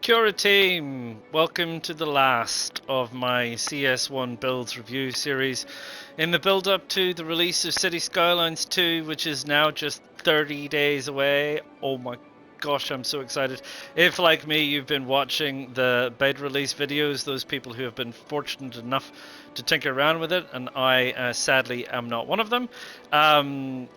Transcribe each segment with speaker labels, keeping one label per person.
Speaker 1: Kia ora team, welcome to the last of my CS1 builds review series in the build up to the release of City Skylines 2, which is now just 30 days away. Oh my gosh, I'm so excited. If like me you've been watching the beta release videos, those people who have been fortunate enough to tinker around with it, and I sadly am not one of them,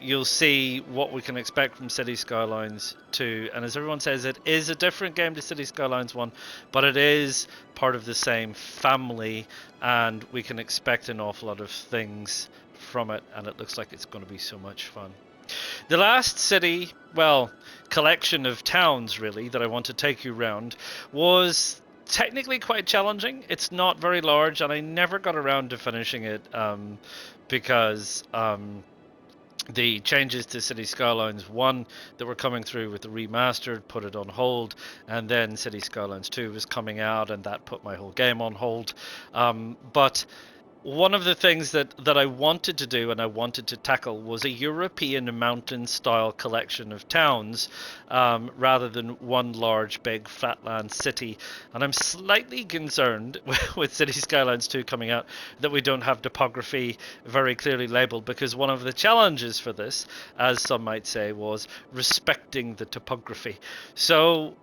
Speaker 1: you'll see what we can expect from City Skylines 2. And as everyone says, it is a different game to City Skylines 1, but it is part of the same family, and we can expect an awful lot of things from it, and it looks like it's going to be so much fun. The last city, well, collection of towns really, that I want to take you around was technically quite challenging. It's not very large, and I never got around to finishing it because the changes to City Skylines 1 that were coming through with the remastered put it on hold, and then City Skylines 2 was coming out, and that put my whole game on hold. But one of the things that I wanted to do and I wanted to tackle was a European mountain-style collection of towns, rather than one large, big, flatland city. And I'm slightly concerned with City Skylines 2 coming out that we don't have topography very clearly labeled, because one of the challenges for this, as some might say, was respecting the topography. So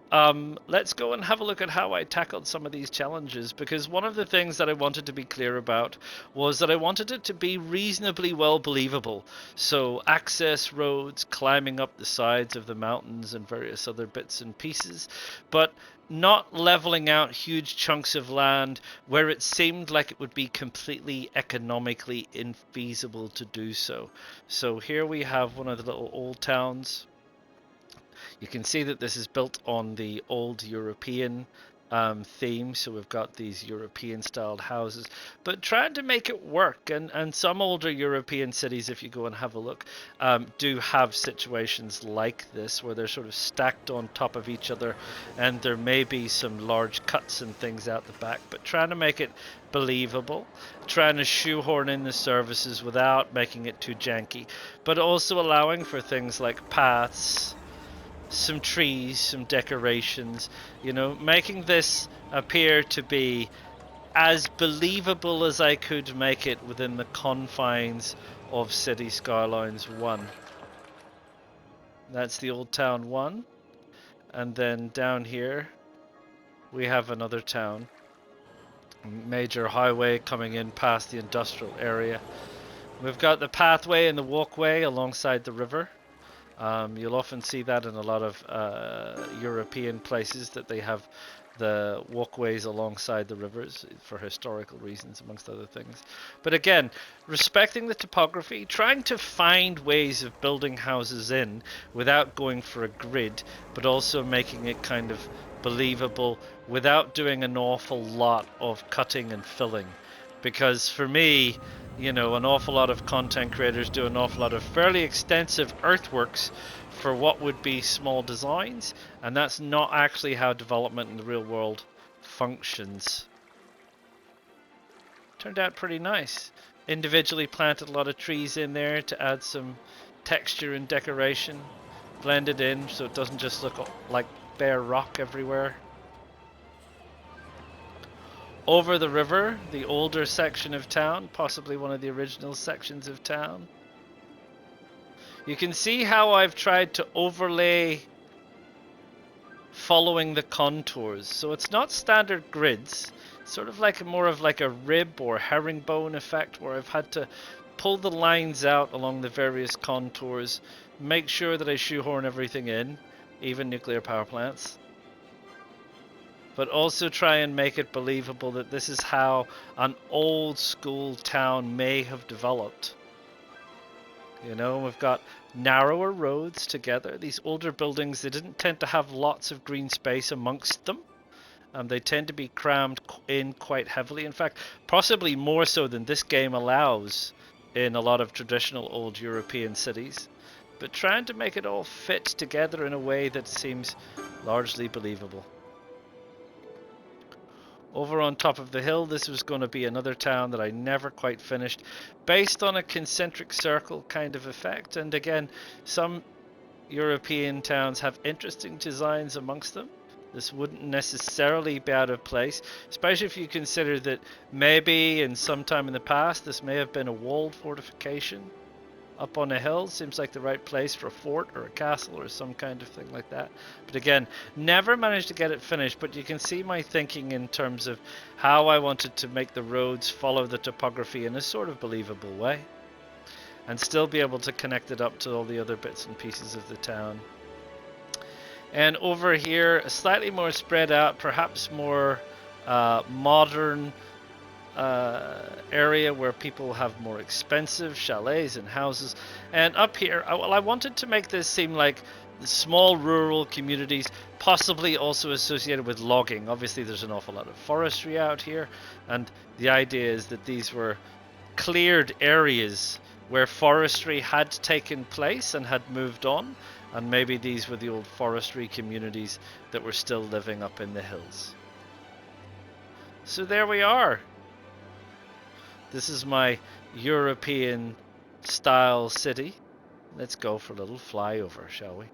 Speaker 1: let's go and have a look at how I tackled some of these challenges, because one of the things that I wanted to be clear about was that I wanted it to be reasonably well believable. So access roads, climbing up the sides of the mountains and various other bits and pieces, but not leveling out huge chunks of land where it seemed like it would be completely economically infeasible to do so. So here we have one of the little old towns. You can see that this is built on the old European theme, so we've got these European styled houses, but trying to make it work. And some older European cities, if you go and have a look, do have situations like this where they're sort of stacked on top of each other, and there may be some large cuts and things out the back, but trying to make it believable, trying to shoehorn in the services without making it too janky, but also allowing for things like paths, some trees, some decorations, you know, making this appear to be as believable as I could make it within the confines of City Skylines 1. That's the Old Town 1. And then down here we have another town. Major highway coming in past the industrial area. We've got the pathway and the walkway alongside the river. You'll often see that in a lot of European places, that they have the walkways alongside the rivers for historical reasons, amongst other things. But again, respecting the topography, trying to find ways of building houses in without going for a grid, but also making it kind of believable without doing an awful lot of cutting and filling. Because for me, you know, an awful lot of content creators do an awful lot of fairly extensive earthworks for what would be small designs, and that's not actually how development in the real world functions. Turned out pretty nice. Individually planted a lot of trees in there to add some texture and decoration. Blended in so it doesn't just look like bare rock everywhere. Over the river, the older section of town, possibly one of the original sections of town. You can see how I've tried to overlay following the contours. So it's not standard grids. It's sort of like more of like a rib or herringbone effect, where I've had to pull the lines out along the various contours, make sure that I shoehorn everything in, even nuclear power plants, but also try and make it believable that this is how an old school town may have developed. You know, we've got narrower roads together. These older buildings, they didn't tend to have lots of green space amongst them. They tend to be crammed in quite heavily. In fact, possibly more so than this game allows in a lot of traditional old European cities. But trying to make it all fit together in a way that seems largely believable. Over on top of the hill, this was going to be another town that I never quite finished, based on a concentric circle kind of effect. And again, some European towns have interesting designs amongst them. This wouldn't necessarily be out of place, especially if you consider that maybe in some time in the past this may have been a walled fortification up on a hill. Seems like the right place for a fort or a castle or some kind of thing like that. But again, never managed to get it finished, but you can see my thinking in terms of how I wanted to make the roads follow the topography in a sort of believable way and still be able to connect it up to all the other bits and pieces of the town. And over here, slightly more spread out, perhaps more modern area where people have more expensive chalets and houses. And up here, well, I wanted to make this seem like small rural communities, possibly also associated with logging. Obviously, there's an awful lot of forestry out here, and the idea is that these were cleared areas where forestry had taken place and had moved on, and maybe these were the old forestry communities that were still living up in the hills. So there we are. This is my European style city. Let's go for a little flyover, shall we?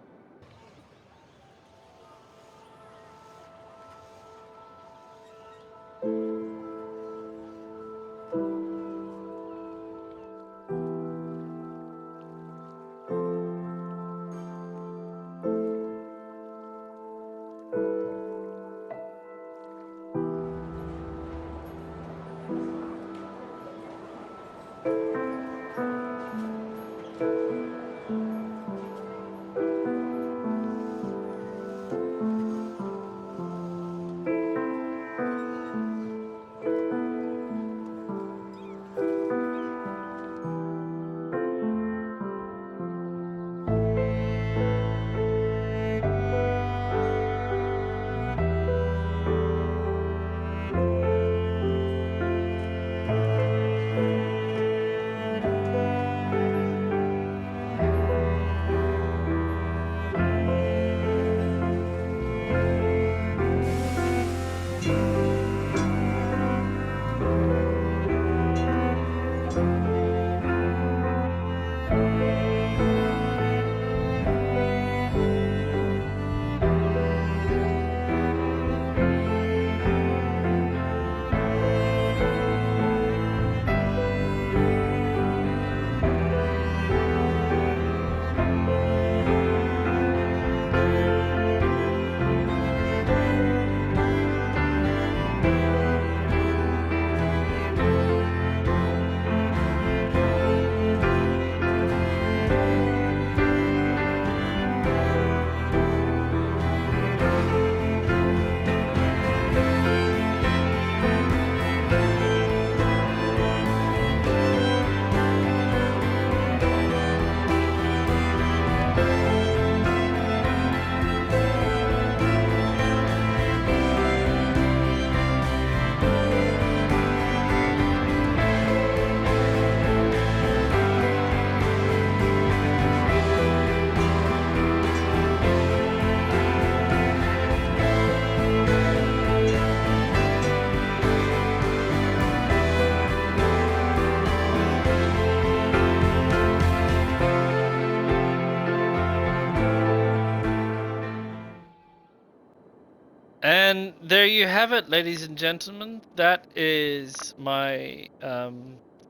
Speaker 1: And there you have it, ladies and gentlemen. That is my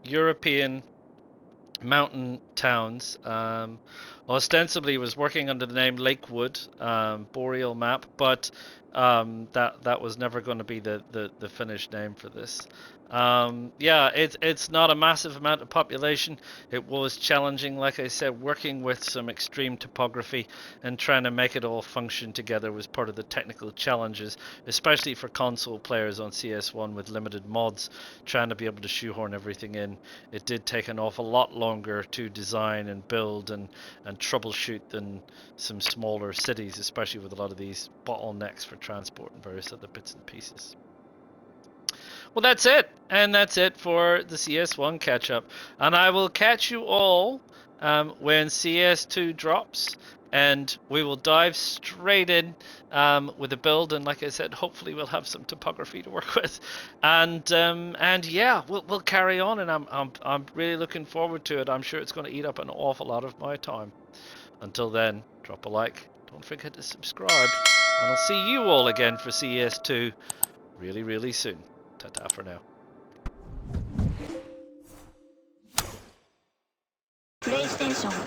Speaker 1: European mountain towns. Ostensibly was working under the name Lakewood Boreal map, but that was never going to be the finished name for this. Yeah, it's not a massive amount of population. It was challenging, like I said, working with some extreme topography and trying to make it all function together was part of the technical challenges, especially for console players on CS1 with limited mods, trying to be able to shoehorn everything in. It did take an awful lot longer to design and build and troubleshoot than some smaller cities, especially with a lot of these bottlenecks for transport and various other bits and pieces. Well, that's it. And that's it for the CS1 catch-up. And I will catch you all when CS2 drops, and we will dive straight in with a build. And like I said, hopefully we'll have some topography to work with, and yeah, we'll carry on. And I'm really looking forward to it. I'm sure it's going to eat up an awful lot of my time. Until then, drop a like. Don't forget to subscribe, and I'll see you all again for CS2 really, really soon. Ta-ta for now.
Speaker 2: PlayStation